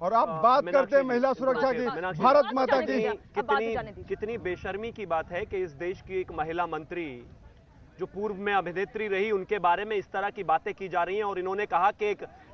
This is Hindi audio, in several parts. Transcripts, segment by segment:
और आप बात करते हैं महिला सुरक्षा की, भारत माता की। कितनी बेशर्मी की बात है कि इस देश की एक महिला मंत्री जो पूर्व में अभिनेत्री रही, उनके बारे में इस तरह की बातें की जा रही हैं। और इन्होंने कहा कि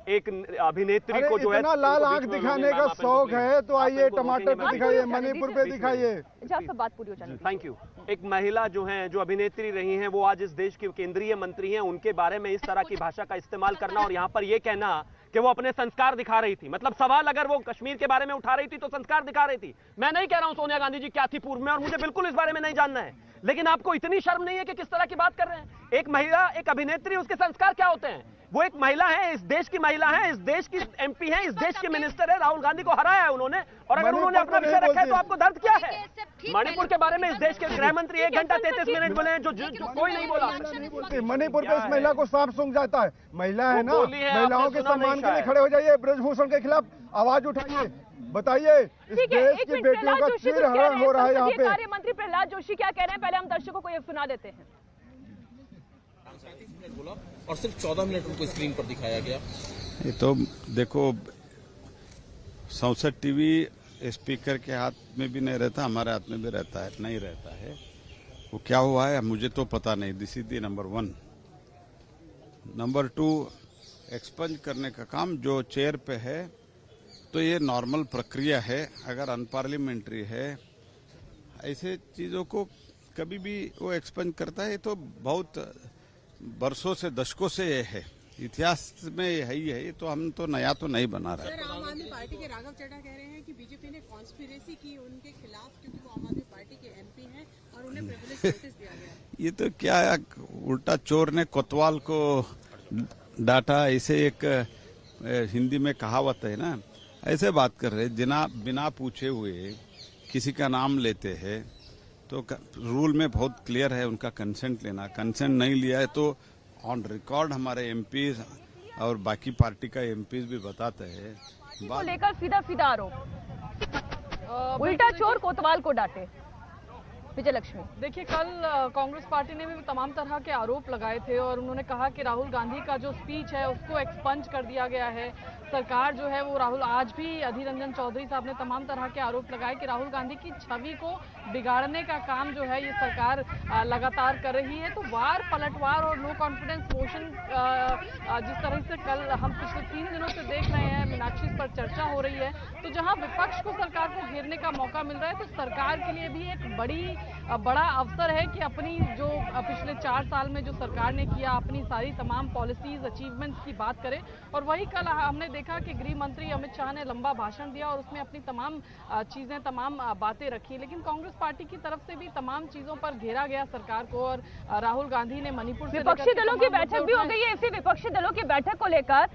एक अभिनेत्री को जो है इतना लाल आंख दिखाने का शौक है तो आइए टमाटर पे दिखाइए, मणिपुर पे दिखाइए। बात पूरी हो जाए। Thank you. एक महिला जो है, जो अभिनेत्री रही हैं, वो आज इस देश की केंद्रीय मंत्री हैं, उनके बारे में इस तरह की भाषा का इस्तेमाल करना और यहाँ पर ये कहना कि वो अपने संस्कार दिखा रही थी। मतलब सवाल अगर वो कश्मीर के बारे में उठा रही थी तो संस्कार दिखा रही थी। मैं नहीं कह रहा हूं सोनिया गांधी जी क्या थी पूर्व में, और मुझे बिल्कुल इस बारे में नहीं जानना है, लेकिन आपको इतनी शर्म नहीं है कि किस तरह की बात कर रहे हैं। एक महिला, एक अभिनेत्री, उसके संस्कार क्या होते हैं? वो एक महिला है, इस देश की महिला है, इस देश की एमपी है, इस देश के मिनिस्टर है। राहुल गांधी को हराया है उन्होंने, और अगर उन्होंने अपना विषय रखा है तो आपको दर्द क्या है? मणिपुर के बारे में इस देश के गृह मंत्री 1 घंटा 33 मिनट बोले हैं, जो कोई नहीं बोला। मणिपुर पे इस महिला को सांप सूंघ जाता है। महिला है ना, महिलाओं के सम्मान के लिए खड़े हो जाइए, ब्रजभूषण के खिलाफ आवाज उठाइए, बताइए इस देश की बेटियों का चीर हरण हो रहा है यहाँ पे। कार्य मंत्री प्रहलाद जोशी क्या कह रहे हैं, पहले हम दर्शकों को ये सुना देते हैं। बोला और सिर्फ 14 मिनट उनको स्क्रीन पर दिखाया गया। ये तो देखो, संसद टीवी स्पीकर के हाथ में भी नहीं रहता, हमारे हाथ में भी रहता है, नहीं रहता है। वो क्या हुआ है मुझे तो पता नहीं। This is the number 1। Number 2, expunge करने का काम जो चेयर पे है, तो ये नॉर्मल प्रक्रिया है। अगर अनपार्लियामेंट्री है, ऐसे चीजों को कभी भी वो एक्सपंज करता है। तो बहुत बरसों से, दशकों से ये है, इतिहास में है ही है। ये तो हम तो नया तो नहीं बना रहे। सर, आम आदमी पार्टी के राघव चड्ढा कह रहे हैं कि बीजेपी ने कॉन्स्पिरेसी की उनके खिलाफ, क्योंकि वो आम आदमी पार्टी के एमपी हैं और उन्हें प्रिविलेज नोटिस दिया गया। ये तो क्या है, उल्टा चोर ने कोतवाल को डांटा, ऐसे एक हिंदी में कहावत है ना, ऐसे बात कर रहे। बिना पूछे हुए किसी का नाम लेते हैं तो रूल में बहुत क्लियर है उनका कंसेंट लेना। कंसेंट नहीं लिया है तो ऑन रिकॉर्ड हमारे एमपीज और बाकी पार्टी का एमपीज भी बताते हैं। को लेकर सीधा आरोप, उल्टा चोर कोतवाल को डांटे। विजय लक्ष्मी, देखिए, कल कांग्रेस पार्टी ने भी तमाम तरह के आरोप लगाए थे और उन्होंने कहा कि राहुल गांधी का जो स्पीच है उसको एक्सपंज कर दिया गया है। सरकार जो है वो राहुल, आज भी अधीर रंजन चौधरी साहब ने तमाम तरह के आरोप लगाए कि राहुल गांधी की छवि को बिगाड़ने का काम जो है ये सरकार लगातार कर रही है। तो वार पलटवार और नो कॉन्फिडेंस मोशन जिस तरह से कल हम पिछले 3 दिनों से देख रहे हैं, मीनाक्षी पर चर्चा हो रही है, तो जहां विपक्ष को सरकार को घेरने का मौका मिल रहा है, तो सरकार के लिए भी एक बड़ा अवसर है कि अपनी जो पिछले 4 साल में जो सरकार ने किया, अपनी सारी तमाम पॉलिसीज, अचीवमेंट्स की बात करें। और वही कल हमने देखा कि गृह मंत्री अमित शाह ने लंबा भाषण दिया और उसमें अपनी तमाम चीजें, तमाम बातें रखी। लेकिन कांग्रेस पार्टी की तरफ से भी तमाम चीजों पर घेरा गया सरकार को, और राहुल गांधी ने मणिपुर से विपक्षी दलों की बैठक भी हो गई है। इसी विपक्षी दलों की बैठक को लेकर,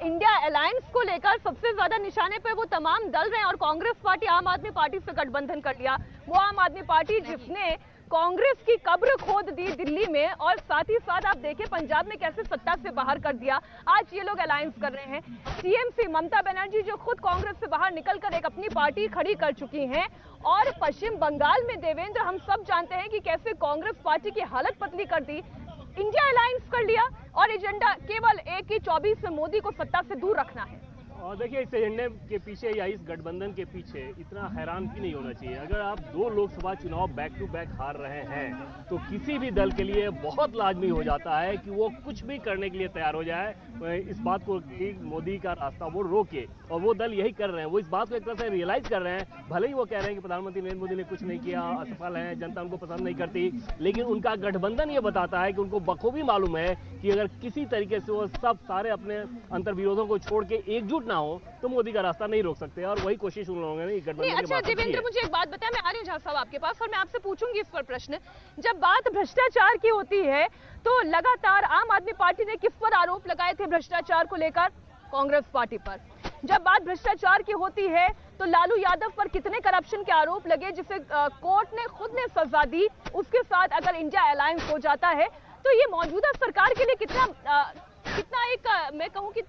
इंडिया अलायंस को लेकर सबसे ज्यादा निशाने पे वो तमाम दल रहे हैं। और कांग्रेस पार्टी आम आदमी पार्टी से गठबंधन कर लिया। वो आम आदमी पार्टी जिसने कांग्रेस की कब्र खोद दी दिल्ली में, और साथ ही साथ आप देखिए पंजाब में कैसे सत्ता से बाहर कर दिया, आज ये लोग अलायंस कर रहे हैं। टीएमसी ममता बनर्जी जो खुद कांग्रेस से बाहर निकलकर एक अपनी पार्टी खड़ी कर चुकी हैं, और पश्चिम बंगाल में देवेंद्र, हम सब जानते हैं कि कैसे कांग्रेस पार्टी की हालत पतली कर दी। इंडिया अलायंस कर लिया और एजेंडा केवल एक ही, 24 में मोदी को सत्ता से दूर रखना है। और देखिए, इस एजेंडे के पीछे या इस गठबंधन के पीछे इतना हैरान भी नहीं होना चाहिए। अगर आप 2 लोकसभा चुनाव बैक टू बैक हार रहे हैं तो किसी भी दल के लिए बहुत लाजमी हो जाता है कि वो कुछ भी करने के लिए तैयार हो जाए, इस बात को कि मोदी का रास्ता वो रोके। और वो दल यही कर रहे हैं, वो इस बात को एक तरह से रियलाइज कर रहे हैं। भले ही वो कह रहे हैं कि प्रधानमंत्री नरेंद्र मोदी ने कुछ नहीं किया, असफल हैं, जनता उनको पसंद नहीं करती, लेकिन उनका गठबंधन ये बताता है कि उनको बखूबी मालूम है कि अगर किसी तरीके से वो सब सारे अपने अंतर्विरोधों को छोड़ के एकजुट ना हो तो मोदी का रास्ता नहीं रोक सकते। और वही कोशिश उन लोगों ने गठबंधन। अच्छा देवेंद्र, मुझे एक बात बताएं, मैं आ रही हूं झा साहब आपके पास और मैं आपसे पूछूंगी इस पर प्रश्न। जब बात भ्रष्टाचार की होती है तो लगातार आम आदमी पार्टी ने किस पर आरोप लगाए थे भ्रष्टाचार को लेकर? कांग्रेस पार्टी पर। जब बात भ्रष्टाचार की होती है तो लालू यादव पर कितने करप्शन के आरोप लगे जिसे कोर्ट ने खुद ने सजा दी। उसके साथ अगर इंडिया अलायंस हो जाता है तो ये मौजूदा सरकार के लिए कितना एक, मैं कहूं कि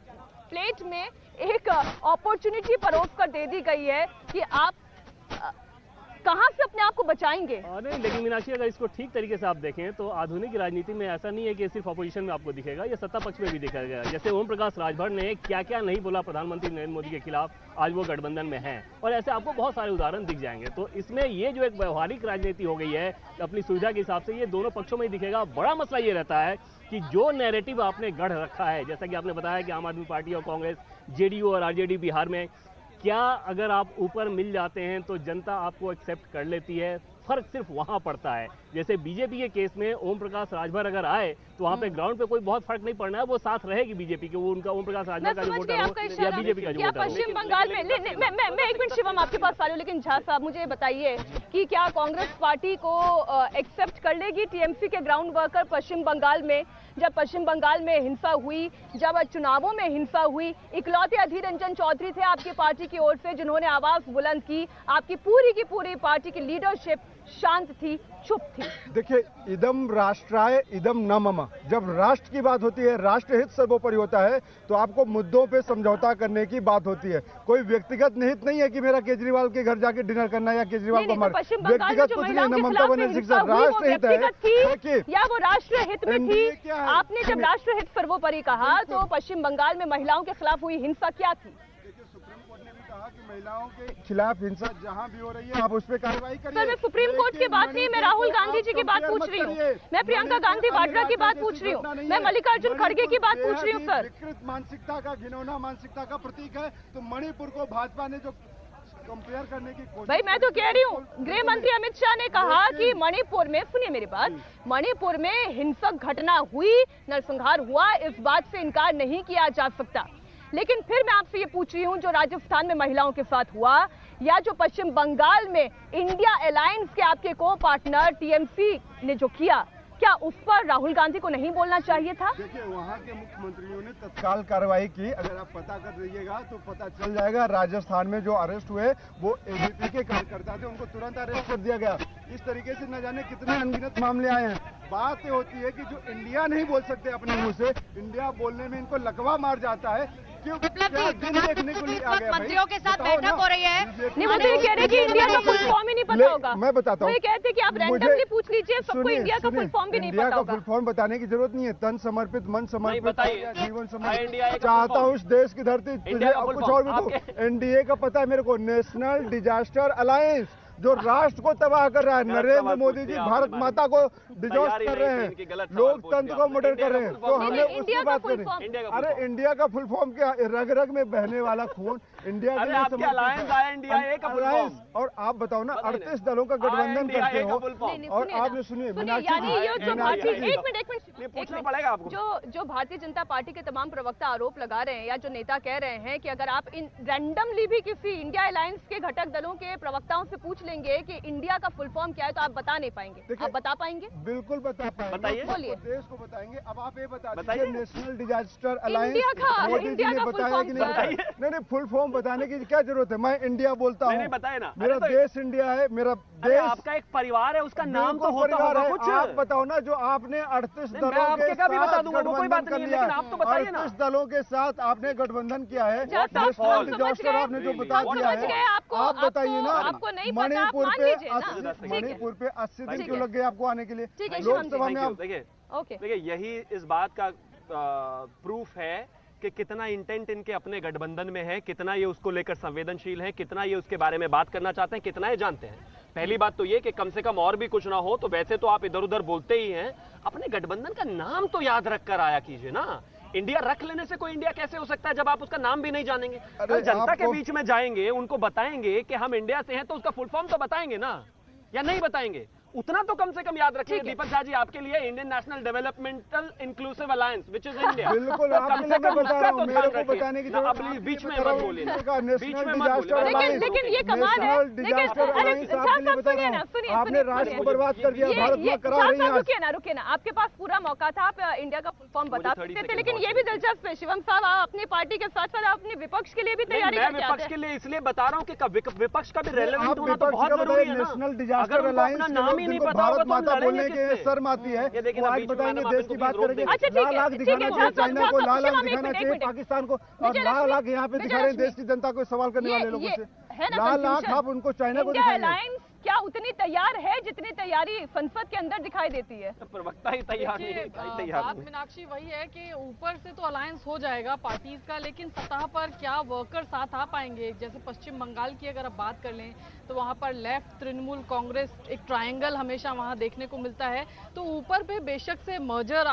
प्लेट में एक अपॉर्चुनिटी परोस कर दे दी गई है कि आप कहां से अपने आप को बचाएंगे? नहीं, लेकिन मीनाक्षी अगर इसको ठीक तरीके से आप देखें तो आधुनिक राजनीति में ऐसा नहीं है कि सिर्फ अपोजिशन में आपको दिखेगा, ये सत्ता पक्ष में भी दिखेगा। जैसे ओम प्रकाश राजभर ने क्या क्या नहीं बोला प्रधानमंत्री नरेंद्र मोदी के खिलाफ, आज वो गठबंधन में हैं, और ऐसे आपको बहुत सारे उदाहरण दिख जाएंगे। तो इसमें ये जो एक व्यवहारिक राजनीति हो गई है अपनी सुविधा के हिसाब से, ये दोनों पक्षों में ही दिखेगा। बड़ा मसला ये रहता है कि जो नैरेटिव आपने गढ़ रखा है, जैसा कि आपने बताया कि आम आदमी पार्टी और कांग्रेस, जेडीयू और आरजेडी बिहार में, क्या अगर आप ऊपर मिल जाते हैं तो जनता आपको एक्सेप्ट कर लेती है? फर्क सिर्फ वहां पड़ता है। जैसे बीजेपी के केस में ओम प्रकाश राजभर अगर आए तो वहां पे ग्राउंड पे कोई बहुत फर्क नहीं पड़ना है, वो साथ रहेगी बीजेपी के, वो उनका ओम प्रकाश राजभर का जो वोटर हो या बीजेपी का जो वोटर हो। पश्चिम बंगाल में मैं एक मिनट शिवम आपके पास आ रही हूँ, लेकिन झा साहब मुझे बताइए कि क्या कांग्रेस पार्टी को एक्सेप्ट कर लेगी टीएमसी के ग्राउंड वर्कर पश्चिम बंगाल में? जब पश्चिम बंगाल में हिंसा हुई, जब चुनावों में हिंसा हुई, इकलौते अधीर रंजन चौधरी थे आपकी पार्टी की ओर से जिन्होंने आवाज बुलंद की। आपकी पूरी पार्टी की लीडरशिप शांत थी, चुप थी। देखिए, इदम राष्ट्राय इदम न मम। जब राष्ट्र की बात होती है, राष्ट्रहित सर्वोपरि होता है, तो आपको मुद्दों पे समझौता करने की बात होती है। कोई व्यक्तिगत निहित नहीं है कि मेरा केजरीवाल के घर जाके डिनर करना या केजरीवाल को मार, व्यक्तिगत कुछ नहीं। ममता बनर्जी के साथ राष्ट्रहित है या वो राष्ट्रहित में थी? आपने जब राष्ट्रहित सर्वोपरि कहा तो पश्चिम बंगाल में महिलाओं के खिलाफ हुई हिंसा क्या थी? कि महिलाओं के खिलाफ हिंसा जहां भी हो रही है आप उस पर कार्रवाई करिए। सर, मैं सुप्रीम कोर्ट की बात नहीं, मैं राहुल गांधी जी की बात पूछ रही हूँ, मैं प्रियंका गांधी वाड्रा की बात पूछ रही हूँ, मैं मल्लिकार्जुन खड़गे की बात पूछ रही हूँ। सर, विकृत मानसिकता का, घिनौना मानसिकता का प्रतीक है। तो मणिपुर को भाजपा ने जो कंपेयर करने की कोशिश, भाई मैं तो कह रही हूँ, गृह मंत्री अमित शाह ने कहा कि मणिपुर में, सुनिए मेरी बात, मणिपुर में हिंसक घटना हुई, नरसंहार हुआ, इस बात से इनकार नहीं किया जा सकता। लेकिन फिर मैं आपसे ये पूछ रही हूं, जो राजस्थान में महिलाओं के साथ हुआ या जो पश्चिम बंगाल में इंडिया अलायंस के आपके को पार्टनर टीएमसी ने जो किया, क्या उस पर राहुल गांधी को नहीं बोलना चाहिए था? देखिए, वहां के मुख्यमंत्रियों ने तत्काल कार्रवाई की। अगर आप पता कर रहिएगा तो पता चल जाएगा। राजस्थान में जो अरेस्ट हुए वो एबीपी के कार्यकर्ता थे, उनको तुरंत अरेस्ट कर दिया गया। इस तरीके से न जाने कितने अनगिनत मामले आए हैं। बात ये होती है कि जो इंडिया नहीं बोल सकते अपने मुंह से, इंडिया बोलने में इनको लकवा मार जाता है। क्यों? क्या दिन देखने को आ गया? मंत्रियों के साथ बैठक हो रही है। नहीं, वो तो ये कह रहे कि इंडिया का फुल फॉर्म ही नहीं पता होगा। मैं बताता हूँ, वो ये कहते कि आप रैंडमली पूछ लीजिए, सबको इंडिया का फुल फॉर्म भी नहीं पता होगा। इंडिया का फुल फॉर्म बताने की जरूरत नहीं है। तन समर्पित, मन समर्पित, जीवन समर्पित। इंडिया चाहता हूँ इस देश की धरती तुझे अब कुछ और भी दो। एनडीए का पता है मेरे को, नेशनल डिजास्टर अलायंस, जो राष्ट्र को तबाह कर रहा है। नरेंद्र मोदी जी भारत माता को डिजोस्ट कर रहे हैं, लोकतंत्र को मर्डर कर रहे हैं। तो हमें उसकी बात करें। अरे इंडिया का फुल फॉर्म क्या? रग रग में बहने वाला खून इंडिया के लिए समर्पित। और आप बताओ ना, 38 दलों का गठबंधन करते हो, और आपने सुनिए जो भारतीय जनता पार्टी के तमाम प्रवक्ता आरोप लगा रहे हैं या जो नेता कह रहे हैं कि अगर आप इन रैंडमली भी किसी इंडिया अलायंस के घटक दलों के प्रवक्ताओं से पूछ लेंगे कि इंडिया का फुल फॉर्म क्या है तो आप बता नहीं पाएंगे। आप बता पाएंगे? बिल्कुल बता पाएंगे। बताइए, बोलिए। देश को बताएंगे। अब आप ये बता दीजिए, national disaster alliance Modi ji ने बताया कि नहीं बताया? नहीं, फुल फॉर्म बताने की क्या जरूरत है? मैं इंडिया बोलता हूँ, बताए ना, मेरा देश इंडिया है, मेरा देश। आपका एक परिवार है, उसका नाम तो होता होगा कुछ। आप बताओ ना, जो आपने 38 दलों के साथ गठबंधन कर लिया, 38 दलों के साथ आपने गठबंधन किया है, नेशनल डिजास्टर आपने जो बता दिया है, आप बताइए ना। मणिपुर पे 80 दिन क्यों लग गए आपको आने के लिए लोकसभा में? आप देखिए, यही इस बात का प्रूफ है कि कितना इंटेंट इनके अपने गठबंधन में है, कितना ये उसको लेकर संवेदनशील है, कितना ये उसके बारे में बात करना चाहते हैं, कितना ये जानते हैं। पहली बात तो ये कि कम से कम और भी कुछ ना हो तो वैसे तो आप इधर उधर बोलते ही हैं, अपने गठबंधन का नाम तो याद रख कर आया कीजिए ना। इंडिया रख लेने से कोई इंडिया कैसे हो सकता है जब आप उसका नाम भी नहीं जानेंगे? कल जनता के बीच में जाएंगे, उनको बताएंगे कि हम इंडिया से हैं, तो उसका फुल फॉर्म तो बताएंगे ना, या नहीं बताएंगे? उतना तो कम से कम याद रखिए। दीपक झा जी, आपके लिए Indian national developmental inclusive alliance which is India. बिल्कुल, आपके लिए मैं बता रहा हूं, मेरे को बताने की जरूरत नहीं। बीच में मत बोलिए, नेशनल डिजास्टर अलायंस, लेकिन ये कमाल है। डिजास्टर अलायंस आपके लिए बता रहा हूं, आपने राष्ट्र को बर्बाद कर दिया। भारत में करा रही है। रुकिए ना, आपके पास पूरा मौका था, आप इंडिया का फुल फॉर्म बता सकते थे। लेकिन ये भी दिलचस्प है शिवम साहब, आप अपनी पार्टी के साथ साथ अपने विपक्ष के लिए भी तैयारी करके आते हैं। विपक्ष के लिए इसलिए बता रहा हूँ कि विपक्ष का भी रेलेवेंट होना तो बहुत जरूरी है ना। नेशनल डिजास्टर अलायंस नाम ही नहीं पता होगा तो बोलने के शर्म आती है। वो आज बताएंगे, देश की बात करेंगे। लाल आंख दिखाना चाहिए चाइना को, लाल आंख दिखाना चाहिए पाकिस्तान को, और लाल आंख यहाँ पे दिखा रहे हैं देश की जनता को सवाल करने वाले लोगों से। लाल आंख आप उनको चाइना को दिखाएंगे। क्या उतनी तैयार है जितनी तैयारी संसद के अंदर दिखाई देती है? प्रवक्ता ही तैयार नहीं है, तैयार बात नहीं। मीनाक्षी वही है कि ऊपर से तो अलायंस हो जाएगा पार्टीज का, लेकिन सतह पर क्या वर्कर साथ आ पाएंगे? जैसे पश्चिम बंगाल की अगर आप बात कर लें तो वहां पर लेफ्ट, तृणमूल कांग्रेस, एक ट्रायंगल हमेशा वहां देखने को मिलता है। तो ऊपर पे बेशक से मर्जर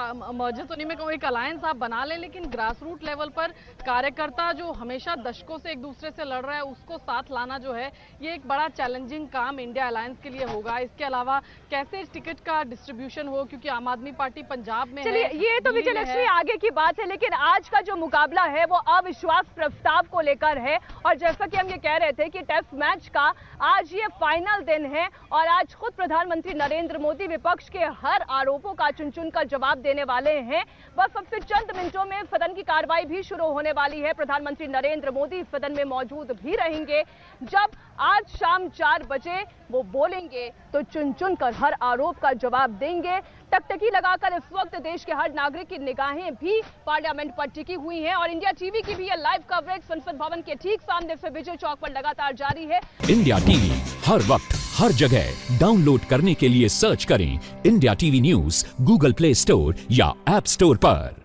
तो नहीं मैं कहूँ, एक अलायंस आप बना लें, लेकिन ग्रास रूट लेवल पर कार्यकर्ता जो हमेशा दशकों से एक दूसरे से लड़ रहा है उसको साथ लाना जो है ये एक बड़ा चैलेंजिंग काम इंडिया अलायंस के लिए होगा। इसके अलावा कैसे टिकट का डिस्ट्रीब्यूशन हो, क्योंकि आम आदमी पार्टी पंजाब में चलिए है, ये तो दिल्ली में विजयलक्ष्मी है। आगे की बात है, लेकिन आज का जो मुकाबला है वो अविश्वास प्रस्ताव को लेकर है। और जैसा कि हम ये कह रहे थे कि टेस्ट मैच का आज ये फाइनल दिन है और आज खुद प्रधानमंत्री नरेंद्र मोदी विपक्ष के हर आरोपों का चुन चुन कर जवाब देने वाले हैं। बस अब से चंद मिनटों में सदन की कार्रवाई भी शुरू होने वाली है। प्रधानमंत्री नरेंद्र मोदी सदन में मौजूद भी रहेंगे। जब आज शाम 4 बजे वो बोलेंगे तो चुन चुन कर हर आरोप का जवाब देंगे। टकटकी लगाकर इस वक्त देश के हर नागरिक की निगाहें भी पार्लियामेंट पर टिकी हुई हैं और इंडिया टीवी की भी ये लाइव कवरेज संसद भवन के ठीक सामने से विजय चौक पर लगातार जारी है। इंडिया टीवी हर वक्त हर जगह डाउनलोड करने के लिए सर्च करें India TV news Google play store या ऐप स्टोर पर।